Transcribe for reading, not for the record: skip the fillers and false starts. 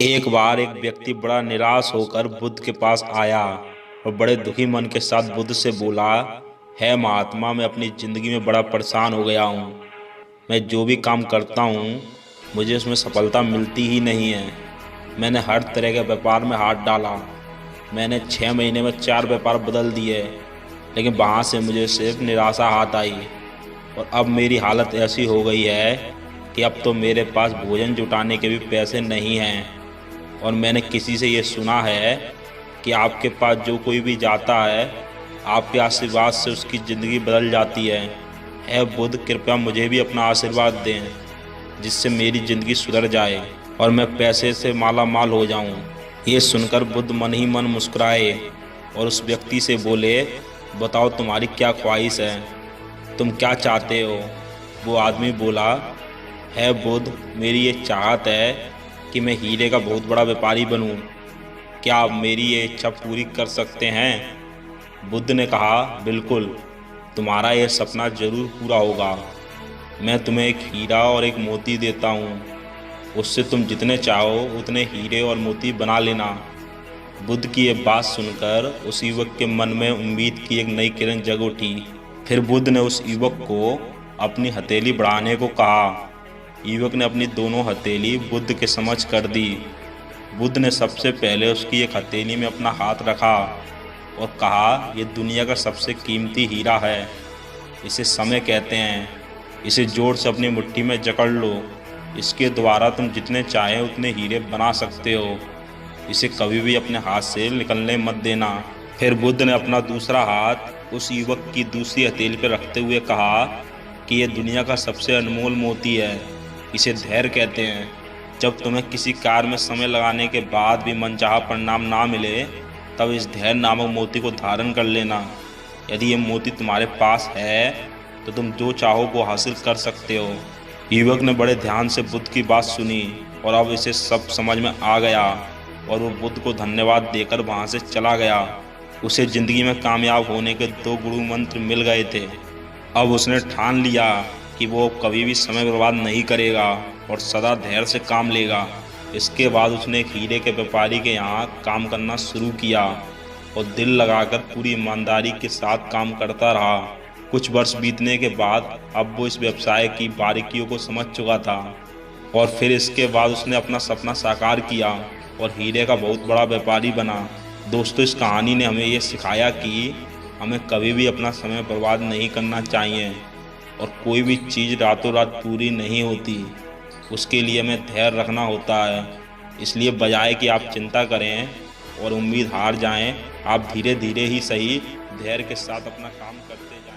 एक बार एक व्यक्ति बड़ा निराश होकर बुद्ध के पास आया और बड़े दुखी मन के साथ बुद्ध से बोला, है महात्मा, मैं अपनी ज़िंदगी में बड़ा परेशान हो गया हूँ। मैं जो भी काम करता हूँ मुझे उसमें सफलता मिलती ही नहीं है। मैंने हर तरह के व्यापार में हाथ डाला। मैंने 6 महीने में 4 व्यापार बदल दिए, लेकिन वहाँ से मुझे सिर्फ निराशा हाथ आई। और अब मेरी हालत ऐसी हो गई है कि अब तो मेरे पास भोजन जुटाने के भी पैसे नहीं हैं। और मैंने किसी से ये सुना है कि आपके पास जो कोई भी जाता है आपके आशीर्वाद से उसकी ज़िंदगी बदल जाती है। हे बुद्ध, कृपया मुझे भी अपना आशीर्वाद दें जिससे मेरी ज़िंदगी सुधर जाए और मैं पैसे से माला माल हो जाऊं। ये सुनकर बुद्ध मन ही मन मुस्कुराए और उस व्यक्ति से बोले, बताओ तुम्हारी क्या ख्वाहिश है, तुम क्या चाहते हो। वो आदमी बोला, है बुद्ध, मेरी ये चाहत है कि मैं हीरे का बहुत बड़ा व्यापारी बनूं। क्या आप मेरी ये इच्छा पूरी कर सकते हैं। बुद्ध ने कहा, बिल्कुल, तुम्हारा यह सपना जरूर पूरा होगा। मैं तुम्हें एक हीरा और एक मोती देता हूँ, उससे तुम जितने चाहो उतने हीरे और मोती बना लेना। बुद्ध की ये बात सुनकर उस युवक के मन में उम्मीद की एक नई किरण जग उठी। फिर बुद्ध ने उस युवक को अपनी हथेली बढ़ाने को कहा। युवक ने अपनी दोनों हथेली बुद्ध के समक्ष कर दी। बुद्ध ने सबसे पहले उसकी एक हथेली में अपना हाथ रखा और कहा, यह दुनिया का सबसे कीमती हीरा है। इसे समय कहते हैं। इसे जोर से अपनी मुट्ठी में जकड़ लो। इसके द्वारा तुम जितने चाहें उतने हीरे बना सकते हो। इसे कभी भी अपने हाथ से निकलने मत देना। फिर बुद्ध ने अपना दूसरा हाथ उस युवक की दूसरी हथेली पर रखते हुए कहा कि यह दुनिया का सबसे अनमोल मोती है। इसे धैर्य कहते हैं। जब तुम्हें किसी कार्य में समय लगाने के बाद भी मनचाहा परिणाम ना मिले, तब इस धैर्य नामक मोती को धारण कर लेना। यदि ये मोती तुम्हारे पास है तो तुम जो चाहो वो हासिल कर सकते हो। युवक ने बड़े ध्यान से बुद्ध की बात सुनी और अब इसे सब समझ में आ गया और वो बुद्ध को धन्यवाद देकर वहाँ से चला गया। उसे ज़िंदगी में कामयाब होने के 2 गुरु मंत्र मिल गए थे। अब उसने ठान लिया कि वो कभी भी समय बर्बाद नहीं करेगा और सदा धैर्य से काम लेगा। इसके बाद उसने एक हीरे के व्यापारी के यहाँ काम करना शुरू किया और दिल लगाकर पूरी ईमानदारी के साथ काम करता रहा। कुछ वर्ष बीतने के बाद अब वो इस व्यवसाय की बारीकियों को समझ चुका था और फिर इसके बाद उसने अपना सपना साकार किया और हीरे का बहुत बड़ा व्यापारी बना। दोस्तों, इस कहानी ने हमें ये सिखाया कि हमें कभी भी अपना समय बर्बाद नहीं करना चाहिए और कोई भी चीज़ रातों रात पूरी नहीं होती। उसके लिए हमें धैर्य रखना होता है। इसलिए बजाय कि आप चिंता करें और उम्मीद हार जाएं, आप धीरे धीरे ही सही धैर्य के साथ अपना काम करते जाएं।